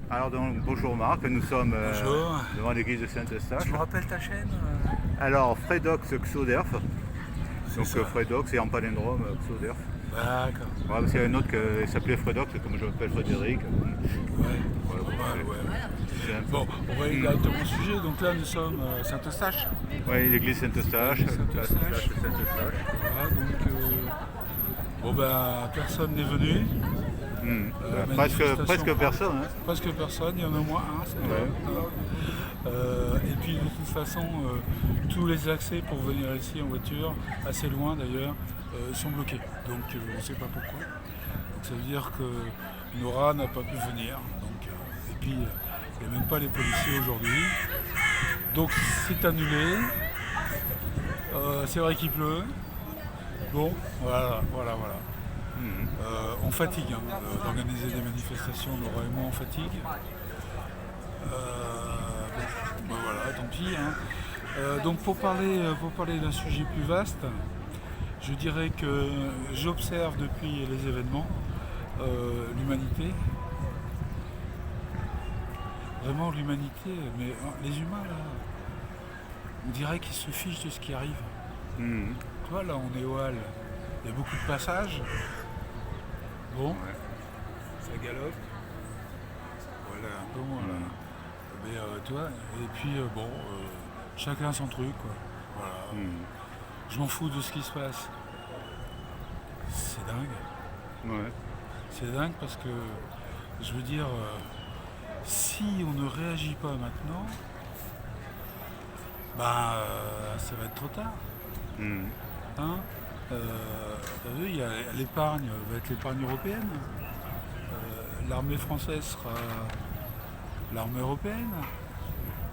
Alors donc, bonjour Marc, nous sommes Bonjour. devant l'église de Saint-Eustache. Tu me rappelles ta chaîne Alors Fredox Xoderf, C'est donc ça. Fredox et en palindrome Xoderf. D'accord. Ouais, parce qu'il y a un autre qui s'appelait Fredox, comme je m'appelle Frédéric. Ouais. Bon, on va aller directement au sujet. Donc là, nous sommes à Saint-Eustache. Oui, l'église Saint-Eustache, Saint-Eustache. place Saint-Eustache. Voilà, donc bon ben personne n'est venu. Presque personne. Hein. Presque personne, il y en a au moins un, c'est vrai. Et puis de toute façon, tous les accès pour venir ici en voiture, assez loin d'ailleurs, sont bloqués. Donc on ne sait pas pourquoi. Donc ça veut dire que Nora n'a pas pu venir. Donc, et puis il n'y a même pas les policiers aujourd'hui. Donc c'est annulé. C'est vrai qu'il pleut. Bon, voilà. On fatigue d'organiser des manifestations, Laura et moi on fatigue. Voilà, tant pis. Donc pour parler d'un sujet plus vaste, je dirais que j'observe depuis les événements l'humanité. Vraiment l'humanité, mais les humains là, on dirait qu'ils se fichent de ce qui arrive. Tu vois, là on est au hall, il y a beaucoup de passages. Bon, ça galope. Voilà, un peu moins là. Mais tu vois, et puis chacun son truc quoi. Voilà. Je m'en fous de ce qui se passe. C'est dingue. Ouais. C'est dingue parce que, je veux dire, si on ne réagit pas maintenant, ça va être trop tard. Hein. T'as vu, il y a l'épargne, va être l'épargne européenne. L'armée française sera l'armée européenne.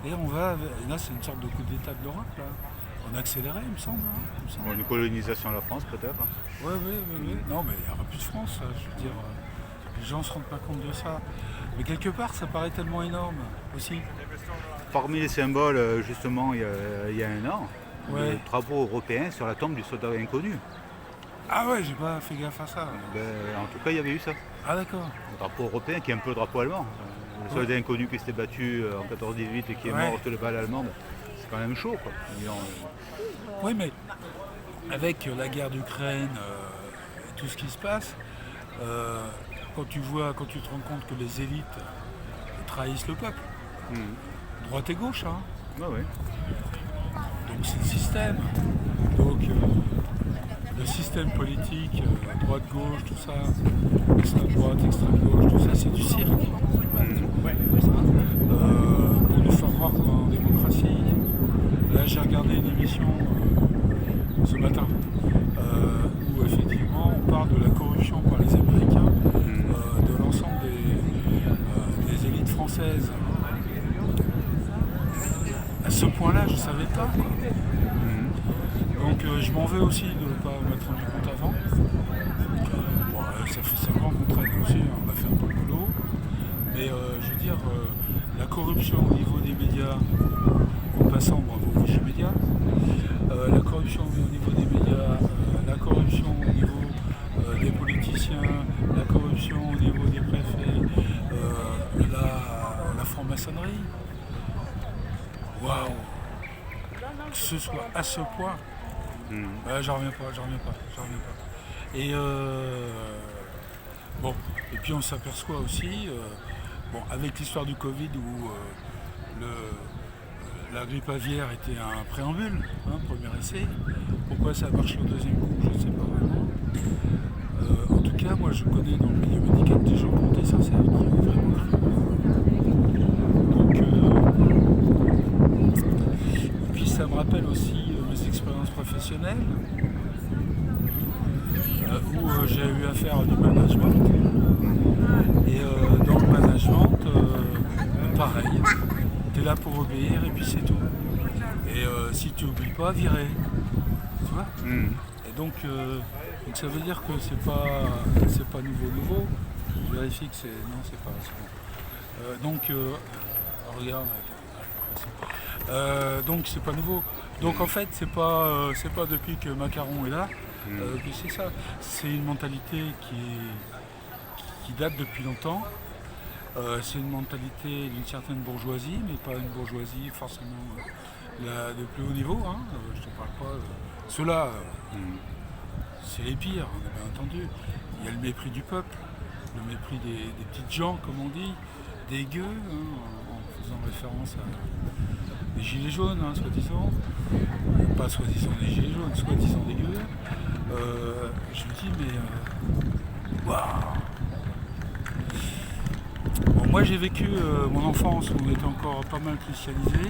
Et on va, là c'est une sorte de coup d'état de l'Europe là. En accéléré, il me semble. Une colonisation de la France peut-être. Oui. Non, mais il n'y aura plus de France, là, je veux dire. Les gens ne se rendent pas compte de ça. Mais quelque part, ça paraît tellement énorme aussi. Parmi les symboles, justement, il y a un an, Ouais. le drapeau européen sur la tombe du soldat inconnu. Ah ouais, j'ai pas fait gaffe à ça. En tout cas, il y avait eu ça. Ah d'accord. Le drapeau européen qui est un peu le drapeau allemand. Le soldat inconnu qui s'était battu en 14-18 et qui est mort sous les balles allemandes, c'est quand même chaud quoi. Oui, mais avec la guerre d'Ukraine et tout ce qui se passe, quand tu te rends compte que les élites trahissent le peuple, droite et gauche, hein. Ouais. Donc c'est le système. Donc le système politique, droite-gauche, tout ça, extrême-droite, extrême-gauche, tout ça, c'est du cirque. Pour nous faire croire qu'on est en démocratie. Là, j'ai regardé une émission ce matin où effectivement on parle de la corruption par les Américains de l'ensemble des élites françaises. À ce point-là, je ne savais pas. Quoi. Donc je m'en veux aussi de ne pas m'être rendu compte avant. Bon, ça fait 5 ans qu'on traîne aussi, on a fait un peu le boulot. Mais je veux dire, la corruption au niveau des médias, en passant, bravo Fiche Média, la corruption au niveau des médias, la corruption au niveau des politiciens, la corruption au niveau des préfets, la franc-maçonnerie. Waouh! Que ce soit à ce point, j'en reviens pas. Et bon, et puis on s'aperçoit aussi, avec l'histoire du Covid où la grippe aviaire était un préambule, premier essai. Pourquoi ça marche le deuxième coup, je ne sais pas vraiment. En tout cas, moi je connais dans le milieu médical des gens qui ont été sincères, qui ont vraiment cru. Donc, et puis ça me rappelle aussi mes expériences professionnelles où j'ai eu à faire du management. Et dans le management, pareil, tu es là pour obéir et puis c'est tout. Et si tu n'oublies pas, virer. Tu vois. Et donc ça veut dire que c'est pas nouveau. Je vérifie que c'est. Non, c'est pas. C'est bon. Regarde. Donc c'est pas nouveau. Donc en fait c'est pas depuis que Macron est là que c'est ça. C'est une mentalité qui date depuis longtemps. C'est une mentalité d'une certaine bourgeoisie, mais pas une bourgeoisie forcément de plus haut niveau. Hein. Je te parle pas. Ceux-là, c'est les pires, bien entendu. Il y a le mépris du peuple, le mépris des petites gens, comme on dit, des gueux, hein, en faisant référence à des gilets jaunes, hein, soi-disant. Pas soi-disant des gilets jaunes, soi-disant des gueux. Je me dis, mais... waouh. Bon, moi j'ai vécu mon enfance où on était encore pas mal christianisé,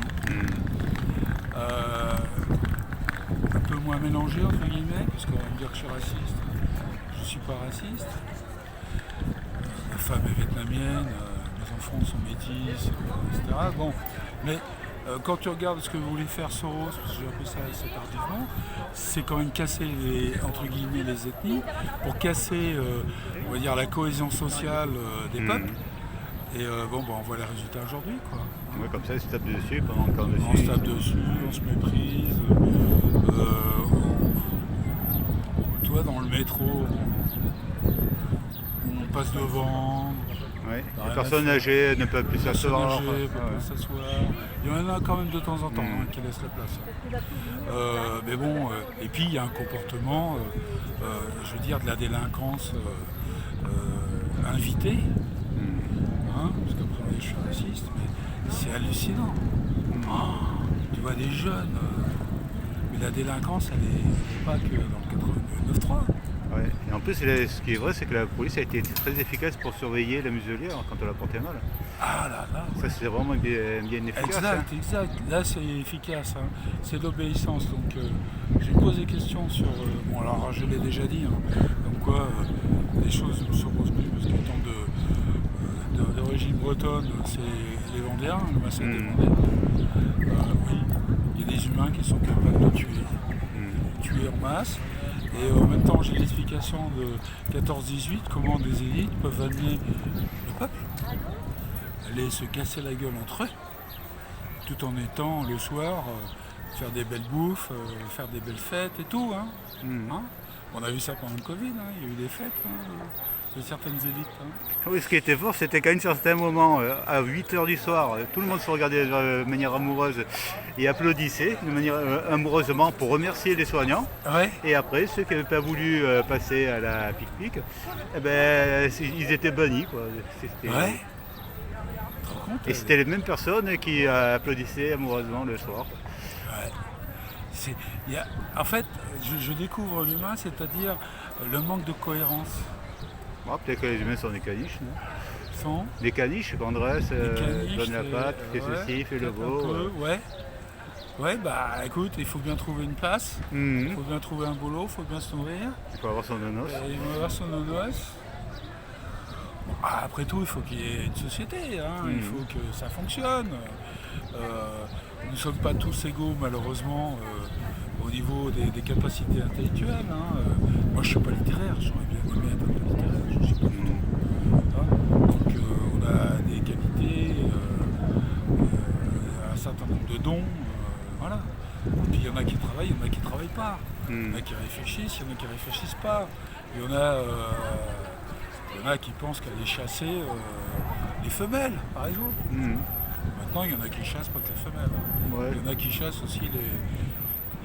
un peu moins mélangé entre guillemets, parce qu'on va me dire que je suis raciste. Je suis pas raciste. Ma femme est vietnamienne, mes enfants sont métis, etc. Bon, mais quand tu regardes ce que voulait faire Soros, parce que j'ai appris ça assez tardivement, c'est quand même casser entre guillemets les ethnies pour casser, on va dire, la cohésion sociale des peuples. Et on voit les résultats aujourd'hui, quoi. Ouais, comme ça, ils se tapent dessus pendant qu'on dessus. On se tape dessus, on se méprise. Toi, dans le métro, on passe devant. Ouais. Les personnes âgées ne peuvent plus s'asseoir. Il y en a quand même de temps en temps qui laissent la place. Mais bon, et puis il y a un comportement, je veux dire, de la délinquance invitée. Parce qu'après je suis raciste, mais c'est hallucinant. Tu vois des jeunes, mais la délinquance elle est pas que dans le 89-3. Ouais. Et en plus, ce qui est vrai, c'est que la police a été très efficace pour surveiller la muselière quand on la portait mal. Ah là là. Ça, c'est vraiment bien efficace. Exact. Là, c'est efficace. Hein. C'est l'obéissance. Donc, j'ai posé des questions sur. Bon, alors, je l'ai déjà dit. Hein, comme quoi, les choses ne se posent plus parce qu'étant d'origine bretonne, c'est les Vendéens, le massacre des Vendéens. Oui, il y a des humains qui sont capables de tuer en masse. Et en même temps, j'ai l'explication de 14-18, comment des élites peuvent amener le peuple, aller se casser la gueule entre eux, tout en étant le soir, faire des belles bouffes, faire des belles fêtes et tout. Hein. Hein, on a vu ça pendant le Covid, hein, il y a eu des fêtes de certaines élites. Hein. Oui, ce qui était fort, c'était qu'à un certain moment, à 8h du soir, tout le monde se regardait de manière amoureuse et applaudissait de manière amoureusement pour remercier les soignants. Ouais. Et après, ceux qui n'avaient pas voulu passer à la pique-pique, eh ben, ils étaient bannis. Quoi. Ouais. Et c'était les mêmes personnes qui applaudissaient amoureusement le soir. Ouais. En fait, je découvre l'humain, c'est-à-dire le manque de cohérence. Bon, peut-être que les humains sont des caniches, non? Sont des caniches, qu'on dresse, donne la patte, fais ceci, fais le beau. Ouais, bah écoute, il faut bien trouver une place, il faut bien trouver un boulot, il faut bien se nourrir. Il faut avoir son nonos. Il faut avoir son nonos. Bon, après tout, il faut qu'il y ait une société, hein, il faut que ça fonctionne. Nous ne sommes pas tous égaux, malheureusement, au niveau des capacités intellectuelles. Hein. Moi, je ne suis pas littéraire, j'aurais bien aimé être un peu littéraire, je ne suis pas du tout. Hein. Donc, on a des qualités, un certain nombre de dons, voilà. Et puis, il y en a qui travaillent, il y en a qui ne travaillent pas. Il y en a qui réfléchissent, il y en a qui ne réfléchissent pas. Il y en a qui pensent qu'aller chasser les femelles, par exemple. Maintenant, il y en a qui chassent pas que les femelles. Ouais. Il y en a qui chassent aussi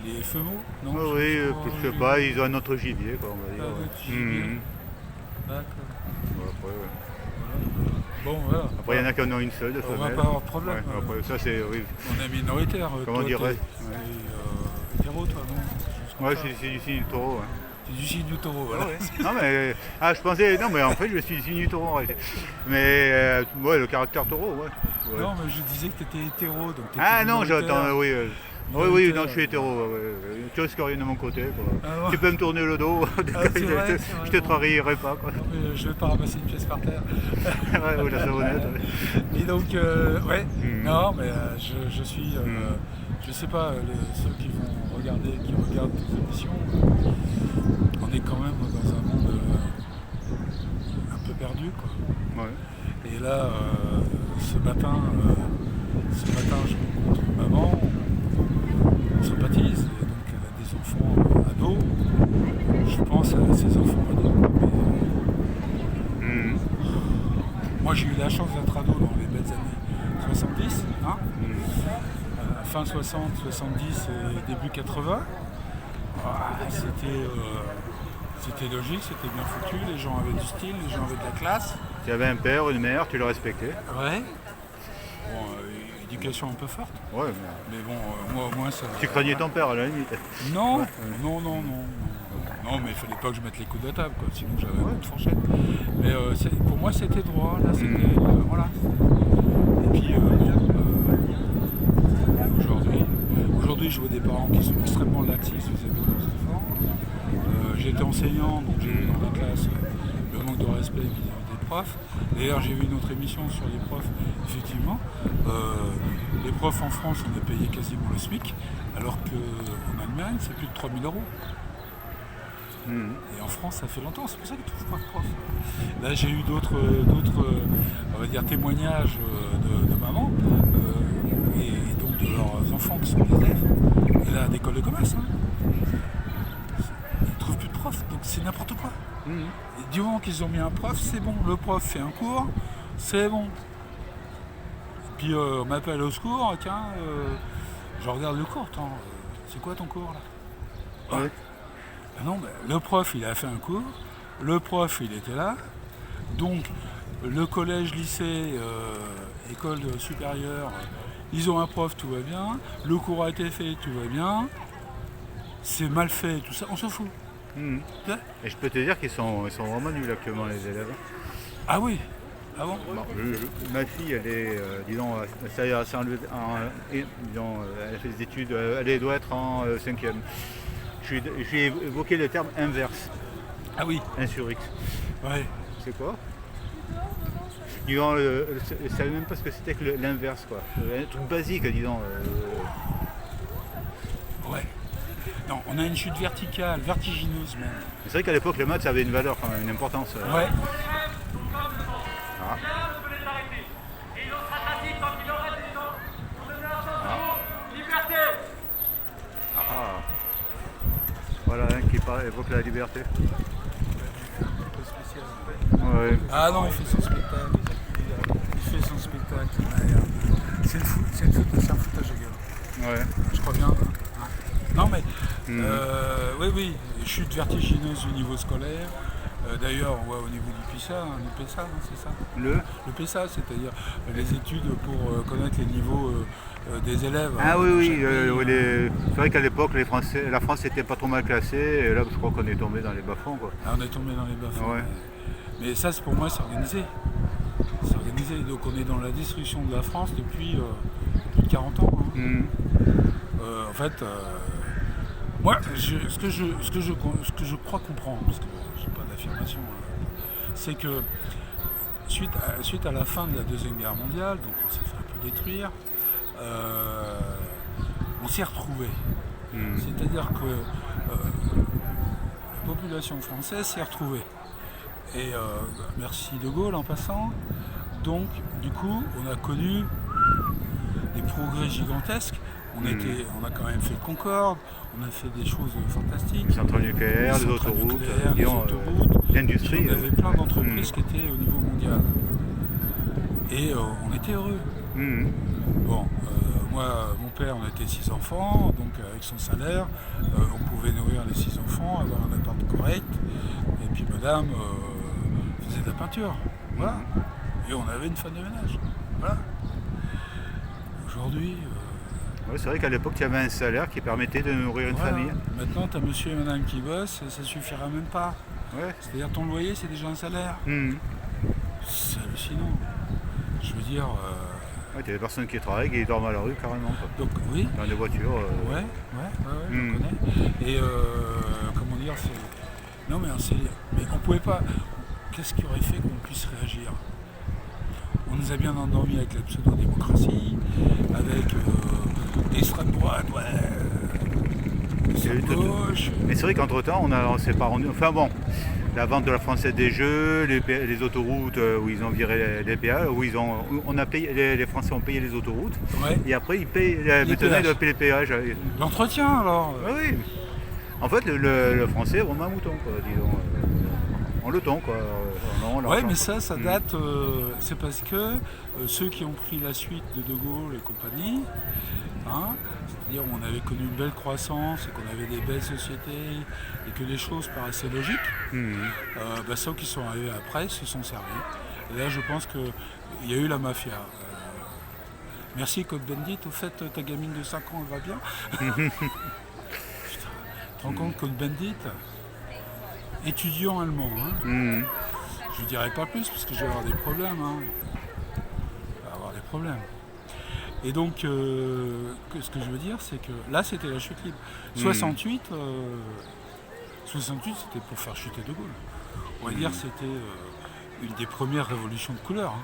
les femaux. Non, oui, je sais pas, ils ont un autre gibier, quoi, on va dire. Un autre gibier. D'accord. Après, Bon, voilà. Après, il y en a qui en ont une seule de femelle. On va pas avoir de problème. Ouais, après, ça, c'est, oui. On est minoritaire. Comment on dirait T'es hétéro, toi, non? Ouais, c'est du signe du taureau. Ouais. C'est du signe du taureau, voilà. Ouais. Non, mais je pensais. Non, mais en fait, je suis du signe du taureau en réalité. Mais, ouais, le caractère taureau, ouais. Non, mais je disais que t'étais hétéro. Donc non, j'attends, oui. Oui, non, je suis hétéro. Tu risques rien de mon côté. Quoi. Ah, ouais. Tu peux me tourner le dos. Je te trahirai pas. Quoi. Non, mais je vais pas ramasser une pièce par terre. Ouais, la savonnette. Et donc, ouais. Non, mais je suis. Je sais pas, ceux qui vont regarder, qui regardent tes émissions, on est quand même dans un monde un peu perdu, quoi. Ouais. Et là, ce matin, je rencontre une maman. On sympathise, et donc elle a des enfants ados. Je pense à ces enfants ados. moi j'ai eu la chance d'être ado dans les belles années 70, hein, fin 60, 70 et début 80. C'était logique, c'était bien foutu, les gens avaient du style, les gens avaient de la classe. Tu avais un père, une mère, tu le respectais. Ouais. Bon, éducation un peu forte. Ouais, mais bon, moi au moins ça. Tu craignais ton père à la limite. Non, non, mais il fallait pas que je mette les coups de la table, quoi, sinon j'avais un coup de fourchette. Mais pour moi c'était droit, là c'était. Voilà. Et puis aujourd'hui je vois des parents qui sont extrêmement laxistes vis-à-vis de leurs enfants. J'étais enseignant, donc j'ai vu dans la classe le manque de respect vis-à-vis des profs. D'ailleurs j'ai vu une autre émission sur les profs, effectivement. Les profs en France on est payé quasiment le SMIC, alors qu'en Allemagne c'est plus de 3 000 euros. Et en France ça fait longtemps, c'est pour ça qu'ils ne trouvent pas de profs. Là j'ai eu d'autres on va dire, témoignages de mamans et donc de leurs enfants qui sont des élèves, et là d'école de commerce. Hein. Ils ne trouvent plus de profs, donc c'est n'importe quoi. Et du moment qu'ils ont mis un prof, c'est bon. Le prof fait un cours, c'est bon. Puis on m'appelle au secours, tiens, je regarde le cours, attends, c'est quoi ton cours là? Ouais. Ah non, le prof il a fait un cours, le prof il était là, donc le collège, lycée, école supérieure, ils ont un prof, tout va bien, le cours a été fait, tout va bien, c'est mal fait, tout ça, on s'en fout. Et je peux te dire qu'ils sont vraiment nuls actuellement les élèves. Ah oui. Ah bon, ma fille, elle est, disons, elle a fait des études, elle doit être en 5e. J'ai évoqué le terme inverse. Ah oui. 1 sur X. Ouais. C'est quoi? Disons, je ne savais même pas ce que c'était que l'inverse, quoi. Un truc basique, disons. Ouais. Non, on a une chute verticale, vertigineuse même. C'est vrai qu'à l'époque, les maths, ça avait une valeur quand même, une importance. Ouais. Voilà, qui évoque la liberté. Ouais. Ah non, il fait son spectacle. C'est un foutage de gueule. Ouais. Je crois bien. Non mais, oui, chute vertigineuse au niveau scolaire. D'ailleurs, on voit au niveau du PISA, le PSA, c'est ça. Le PSA, c'est-à-dire les études pour connaître les niveaux des élèves. Ah oui, c'est vrai qu'à l'époque, la France n'était pas trop mal classée, et là, je crois qu'on est tombé dans les bas-fonds, quoi. Ah, on est tombé dans les bas-fonds. Ouais. Mais ça, pour moi, c'est organisé. C'est organisé, donc on est dans la destruction de la France depuis plus de 40 ans. Hein. En fait, moi, ce que je crois comprendre, parce que je n'ai pas d'affirmation, c'est que suite à la fin de la Deuxième Guerre mondiale, donc on s'est fait un peu détruire, on s'est retrouvés. C'est-à-dire que la population française s'est retrouvée. Et merci De Gaulle en passant. Donc, du coup, on a connu des progrès gigantesques. On a quand même fait le Concorde, on a fait des choses fantastiques. Les centrales nucléaires, les autoroutes, l'industrie. On avait plein d'entreprises qui étaient au niveau mondial. Et on était heureux. Bon, moi, mon père, on était 6 enfants, donc avec son salaire, on pouvait nourrir les 6 enfants, avoir un appart correct. Et puis madame faisait de la peinture. Voilà. Et on avait une femme de ménage. Voilà. Aujourd'hui. Oui, c'est vrai qu'à l'époque, il y avait un salaire qui permettait de nourrir une famille. Maintenant, tu as monsieur et madame qui bossent, ça ne suffira même pas. Ouais. C'est-à-dire ton loyer, c'est déjà un salaire. C'est hallucinant. Je veux dire. Il y a des personnes qui travaillent et qui dorment à la rue carrément. Quoi. Donc, oui. Dans les voitures. Ouais, je connais. Et comment dire, c'est. Non, mais on pouvait pas. Qu'est-ce qui aurait fait qu'on puisse réagir? On nous a bien endormis avec la pseudo-démocratie, avec l'extrême droite, l'extrême gauche. Mais c'est vrai qu'entre-temps, on s'est pas rendu. Enfin bon, la vente de la Française des Jeux, les autoroutes où ils ont viré les péages, où on a payé, les Français ont payé les autoroutes, et après ils payent, maintenant ils doivent payer les péages. L'entretien alors Oui. En fait, le Français est vraiment un mouton, quoi, disons. On le tond, quoi. Ouais, mais ça date. C'est parce que ceux qui ont pris la suite de Gaulle et compagnie, hein, c'est-à-dire on avait connu une belle croissance et qu'on avait des belles sociétés et que les choses paraissaient logiques, ceux qui sont arrivés après se sont servis. Et là, je pense qu'il y a eu la mafia. Merci Cohn-Bendit, au fait, ta gamine de 5 ans, elle va bien. Putain, tu te rends compte, Cohn-Bendit, étudiant allemand, hein. Je ne dirai pas plus parce que je vais avoir des problèmes. Hein. Je vais avoir des problèmes. Et donc, ce que je veux dire, c'est que là, c'était la chute libre. 68, c'était pour faire chuter De Gaulle. On va dire que c'était une des premières révolutions de couleur. Hein.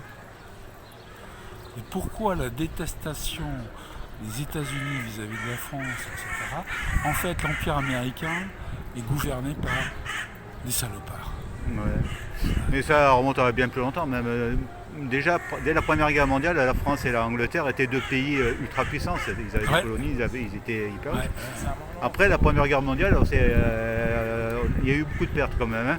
Et pourquoi la détestation des États-Unis vis-à-vis de la France, etc. En fait, l'Empire américain est gouverné par des salopards. Ouais. Mais ça remonte à bien plus longtemps. Même, déjà, dès la Première Guerre mondiale, la France et l'Angleterre étaient deux pays ultra puissants. Ils avaient des colonies, ils étaient hyper riches. Après la Première Guerre mondiale, il y a eu beaucoup de pertes quand même. Hein.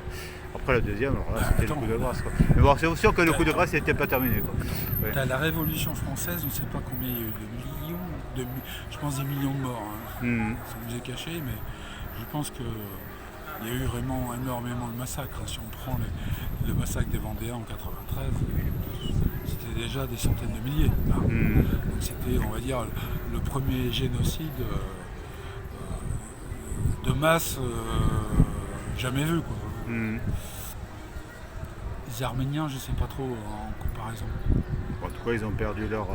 Après la deuxième, alors là, c'était le coup de grâce. Quoi. Mais bon, c'est sûr que le coup de grâce n'était pas terminé. Quoi. Ouais. La Révolution française, on ne sait pas combien il y a eu de millions, je pense des millions de morts. Hein. Ça nous est caché, mais je pense qu'il y a eu vraiment énormément de massacres. Si on prend le massacre des Vendéens en 93, c'était déjà des centaines de milliers. Hein. Donc c'était, on va dire, le premier génocide de masse jamais vu. Quoi. Les Arméniens, je sais pas trop en comparaison. En tout cas, ils ont perdu leur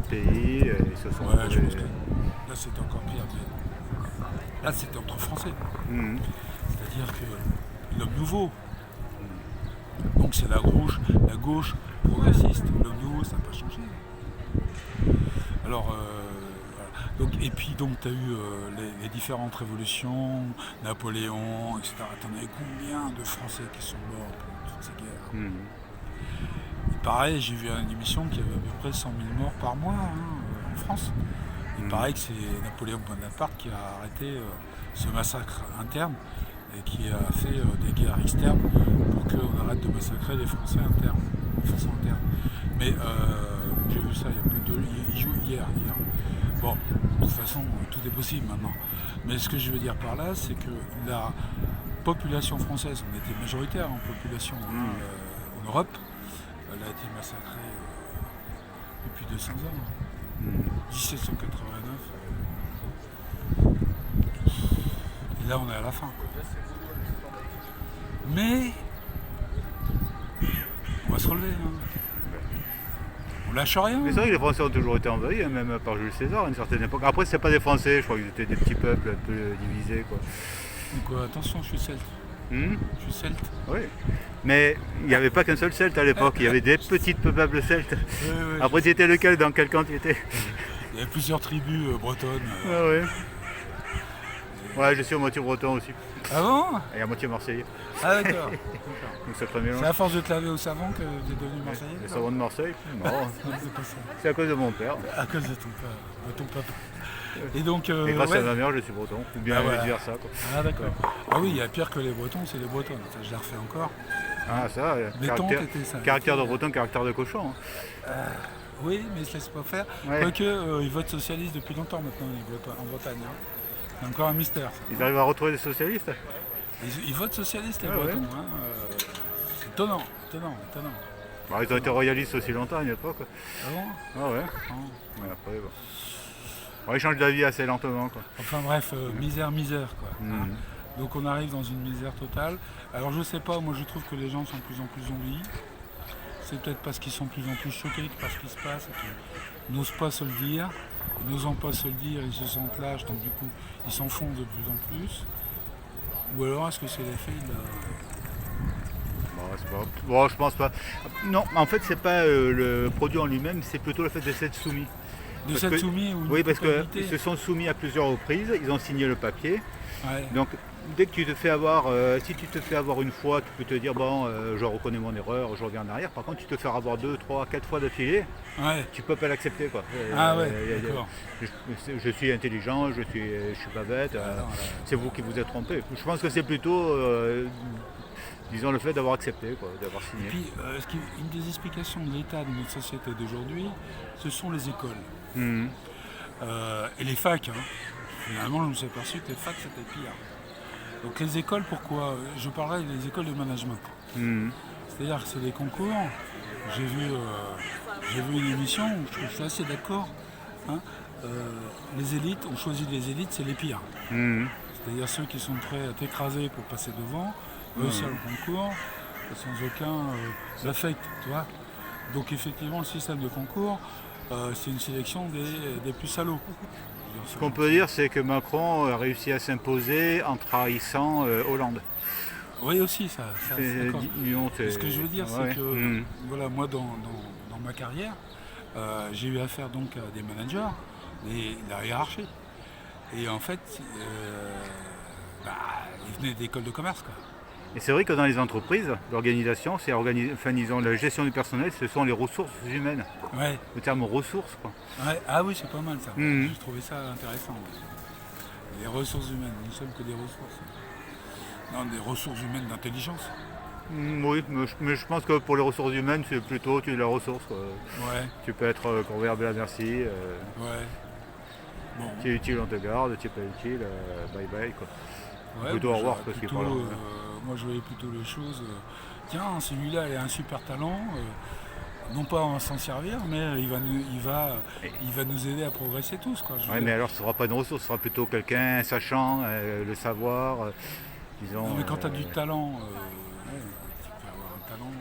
pays et ils se sont je pense que là, c'est encore pire. Mais là, c'était entre Français. C'est-à-dire que l'homme nouveau, donc c'est la gauche progressiste. L'homme nouveau, ça n'a pas changé. Alors, donc, et puis donc tu as eu les différentes révolutions, Napoléon, etc. T'en avais combien de Français qui sont morts pendant toutes ces guerres? Et pareil, j'ai vu à une émission qu'il y avait à peu près 100 000 morts par mois en France. Il paraît que c'est Napoléon Bonaparte qui a arrêté ce massacre interne et qui a fait des guerres externes pour qu'on arrête de massacrer les Français internes, de façon interne. Mais j'ai vu ça il y a plus de... Il joue hier. Bon, de toute façon, tout est possible maintenant. Mais ce que je veux dire par là, c'est que la population française, on était majoritaire en population en Europe, elle a été massacrée depuis 200 ans. 1789. Et là, on est à la fin. Quoi. Mais on va se relever. Hein. On lâche rien. Mais c'est vrai que les Français ont toujours été envahis, hein, même par Jules César à une certaine époque. Après, c'est pas des Français, je crois qu'ils étaient des petits peuples un peu divisés. Quoi. Donc attention, je suis celte. Je suis celte. Oui. Mais il n'y avait pas qu'un seul celte à l'époque, il y avait des petites peuples celtes. Oui, après, tu étais lequel, dans quel camp tu étais? Il y avait plusieurs tribus bretonnes. Ah oui. Ouais, je suis à moitié breton aussi. Ah bon? Et à moitié marseillais. Ah d'accord. Donc c'est à force de te laver au savon que tu es devenu marseillais? Le savon de Marseille? Non. C'est à cause de mon père. À cause de ton papa. Et donc, et grâce à ma mère, je suis breton. Ou bien dire ça. Quoi. Ah d'accord. Ah oui, il y a pire que les bretons, c'est les bretons. Ça, je la refais encore. Ah ça, caractère de breton, caractère de cochon. Hein. Oui, mais ils se laissent pas faire. Ouais. Quoique, ils votent socialistes depuis longtemps maintenant, les Bretons, en Bretagne. Hein. C'est encore un mystère. Ils arrivent à retrouver les socialistes? Ils votent socialistes, les Bretons. Ouais. Hein. C'est étonnant. Bah, ils ont été royalistes aussi longtemps à une époque. Ah bon? Ah ouais. Mais après, bon. Ils changent d'avis assez lentement. Quoi. Enfin bref, misère, quoi. Hein. Donc on arrive dans une misère totale. Alors je sais pas, moi je trouve que les gens sont de plus en plus zombies. C'est peut-être parce qu'ils sont de plus en plus choqués par ce qui se passe et qu'ils n'osent pas se le dire. N'osant pas se le dire, ils se sentent lâches, donc du coup ils s'enfoncent de plus en plus. Ou alors est-ce que c'est l'effet de la... Bon, je pense pas. Non, en fait c'est pas le produit en lui-même, c'est plutôt le fait de s'être soumis. Oui, parce qu'ils se sont soumis à plusieurs reprises, ils ont signé le papier. Ouais. Donc dès que tu te fais avoir, si tu te fais avoir une fois, tu peux te dire bon, je reconnais mon erreur, je reviens en arrière. Par contre, tu te fais avoir 2, 3, 4 fois d'affilée, tu peux pas l'accepter quoi. D'accord. Je suis intelligent, je suis pas bête. C'est vous qui vous êtes trompé. Je pense que c'est plutôt disons, le fait d'avoir accepté, quoi, d'avoir signé. Et puis, une des explications de l'état de notre société d'aujourd'hui, ce sont les écoles. Mmh. Et les facs. Finalement, je me suis aperçu que les facs, c'était pire. Donc les écoles, pourquoi? Je parlerai des écoles de management. Mmh. C'est-à-dire que c'est des concours. J'ai vu une émission où je suis assez d'accord. Les élites, on choisit les élites, c'est les pires. Mmh. C'est-à-dire ceux qui sont prêts à t'écraser pour passer devant, réussir le concours, sans aucun affect, tu vois. Donc effectivement, le système de concours, c'est une sélection des plus salauds. Ce qu'on peut dire, c'est que Macron a réussi à s'imposer en trahissant Hollande. Oui, aussi, ça c'est d'accord. Ce que je veux dire, ouais. c'est que voilà, moi, dans ma carrière, j'ai eu affaire donc à des managers, la hiérarchie. Et en fait, ils venaient d'écoles de commerce, quoi. Et c'est vrai que dans les entreprises, l'organisation, disons, la gestion du personnel, ce sont les ressources humaines. Ouais. Le terme ressources, quoi. Ouais. Ah oui, c'est pas mal ça. Mmh. J'ai trouvé ça intéressant. Les ressources humaines, nous ne sommes que des ressources. Non, des ressources humaines d'intelligence. Oui, mais je pense que pour les ressources humaines, c'est plutôt tu es la ressource, quoi. Ouais. Tu peux être convenable à merci. Ouais. Bon. Tu es utile, on te garde, tu es pas utile, bye bye, quoi. Ouais, plutôt au revoir parce qu'il plutôt, est pas là. moi je voyais plutôt les choses. Tiens, celui-là il a un super talent, non pas à s'en servir, mais il va nous aider à progresser tous, quoi. Oui, mais alors ce ne sera pas une ressource, ce sera plutôt quelqu'un sachant, le savoir, disons. Non, mais quand tu as du talent, tu peux avoir un talent.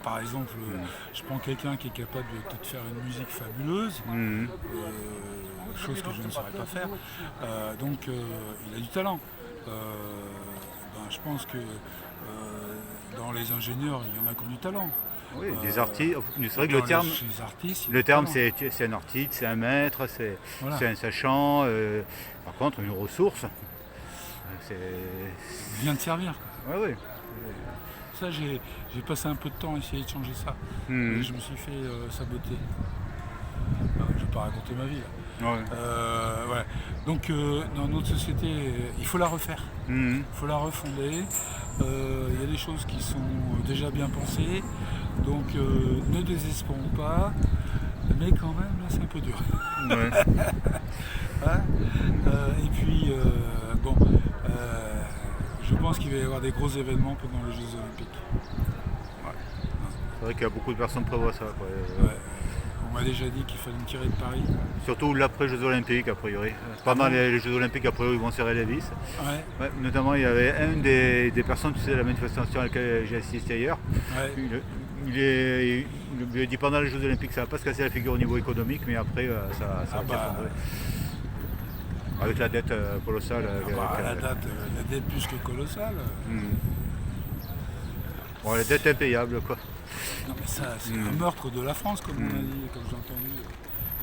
Par exemple, je prends quelqu'un qui est capable de te faire une musique fabuleuse, chose que je ne saurais pas faire. Donc il a du talent. Je pense que dans les ingénieurs, il y en a qui ont du talent. Oui, des artistes. C'est vrai que le terme c'est un artiste, c'est un maître, c'est un sachant. Par contre, une ressource, c'est. Il vient de servir, quoi. Oui. Ça, j'ai passé un peu de temps à essayer de changer ça. Et je me suis fait saboter. Je ne vais pas raconter ma vie, là. Ouais. Donc, dans notre société, il faut la refaire. Il faut la refonder. Il y a des choses qui sont déjà bien pensées. Donc, ne désespérons pas. Mais quand même, là, c'est un peu dur. Ouais. Et puis, je pense qu'il va y avoir des gros événements pendant les Jeux Olympiques. Ouais. C'est vrai qu'il y a beaucoup de personnes qui prévoient ça, quoi. Ouais. On m'a déjà dit qu'il fallait me tirer de Paris. Surtout l'après-Jeux Olympiques, a priori. Pendant les Jeux Olympiques, a priori, ils vont serrer les vis. Ouais. Notamment, il y avait une des personnes, tu sais, de la manifestation à laquelle j'ai assisté hier. Ouais. Il lui a dit pendant les Jeux Olympiques, ça va pas se casser la figure au niveau économique, mais après, ça va s'effondrer. Avec la dette colossale. La dette plus que colossale. Bon, la dette impayable, quoi. Non, mais ça, c'est un meurtre de la France, comme on a dit, comme j'ai entendu.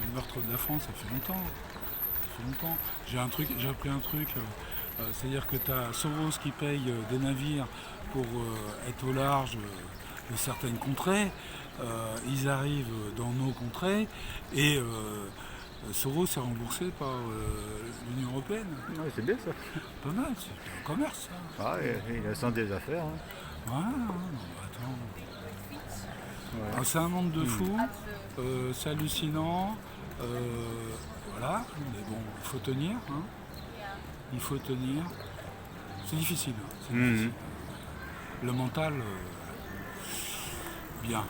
Le meurtre de la France, ça fait longtemps. J'ai appris un truc. C'est-à-dire que tu as Soros qui paye des navires pour être au large de certaines contrées. Ils arrivent dans nos contrées et Soros est remboursé par l'Union Européenne. Ouais, c'est bien ça. Pas mal, c'est un commerce, ça. Ah, il a sens des affaires. Attends. Ouais. C'est un monde de fous, c'est hallucinant. Voilà, mais bon, il faut tenir. Il faut tenir. C'est difficile. Le mental, bien.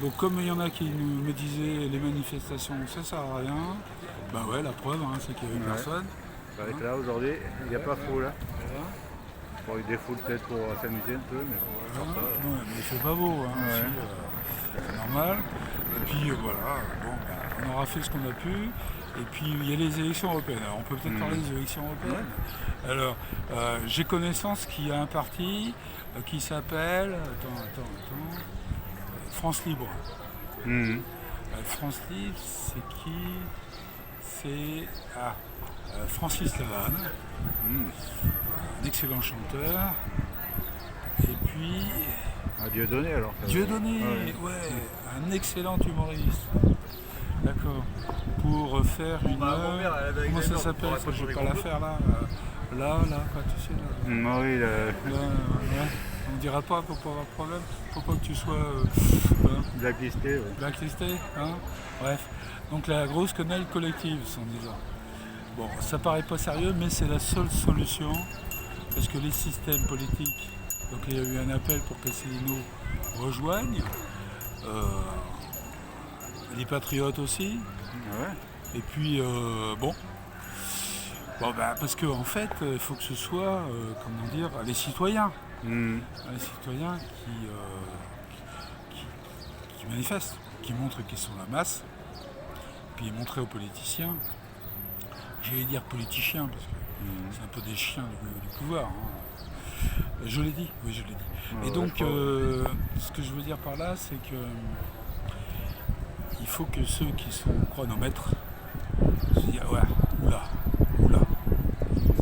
Donc comme il y en a qui me disaient les manifestations ça sert à rien, bah ouais, la preuve c'est qu'il n'y avait personne. Ça va être là aujourd'hui, il n'y a pas foule là. Bon, il défoule peut-être pour s'amuser un peu, mais non, mais il fait pas beau, aussi, c'est normal. Et puis voilà, on aura fait ce qu'on a pu. Et puis il y a les élections européennes. Alors, on peut peut-être parler des élections européennes. Alors, j'ai connaissance qu'il y a un parti qui s'appelle France Libre. France Libre, c'est qui? C'est Francis Lalanne, un excellent chanteur. Et puis. Dieudonné alors. Dieudonné, un excellent humoriste. D'accord. Pour faire une. Comment ça s'appelle? Je ne vais pas la faire là. Là, quoi, tu sais, là. Oui, Ouais. On ne dira pas pour pas avoir de problème. Faut pas que tu sois blacklisté. Ouais. blacklisté. Hein. Bref. Donc la grosse quenelle collective, sans disant. Bon, ça paraît pas sérieux, mais c'est la seule solution. Parce que les systèmes politiques, donc il y a eu un appel pour qu'Asselineau rejoigne. Les patriotes aussi. Ouais. Et puis, bon, parce qu'en fait, il faut que ce soit, les citoyens. Les citoyens qui manifestent, qui montrent qu'ils sont la masse, puis montrer aux politiciens, j'allais dire politiciens, parce que c'est un peu des chiens du pouvoir. Hein. Je l'ai dit, oui, je l'ai dit. Et donc, ce que je veux dire par là, c'est que il faut que ceux qui sont chronomètres se disent, ouais, oula,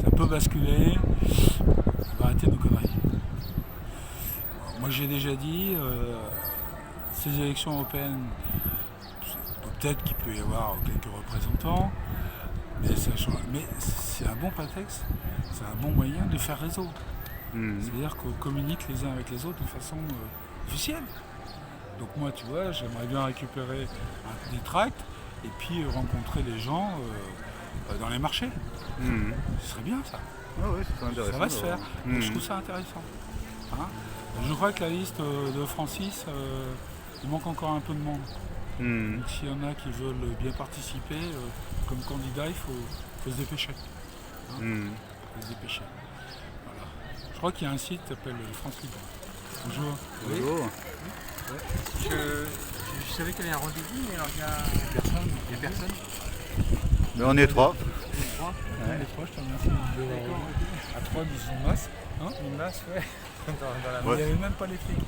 ça peut basculer, on va arrêter nos conneries. Moi j'ai déjà dit, ces élections européennes, peut-être qu'il peut y avoir quelques représentants, mais c'est un bon prétexte, c'est un bon moyen de faire réseau. C'est-à-dire qu'on communique les uns avec les autres de façon officielle. Donc moi, tu vois, j'aimerais bien récupérer des tracts et puis rencontrer les gens dans les marchés. Ce serait bien ça. Oui, ça va se faire. Donc, je trouve ça intéressant. Hein, je crois que la liste de Francis, il manque encore un peu de monde. Donc s'il y en a qui veulent bien participer comme candidat, il faut se dépêcher. Hein, faut se dépêcher. Voilà. Je crois qu'il y a un site qui s'appelle France Libre. Bonjour. Bonjour. Ouais. Je savais qu'il y avait un rendez-vous, mais alors il y a personne. Mais on est trois. Les trois, je te remercie. À trois, ils sont masse. Hein, Une masse, ouais. Il n'y avait même pas les flics.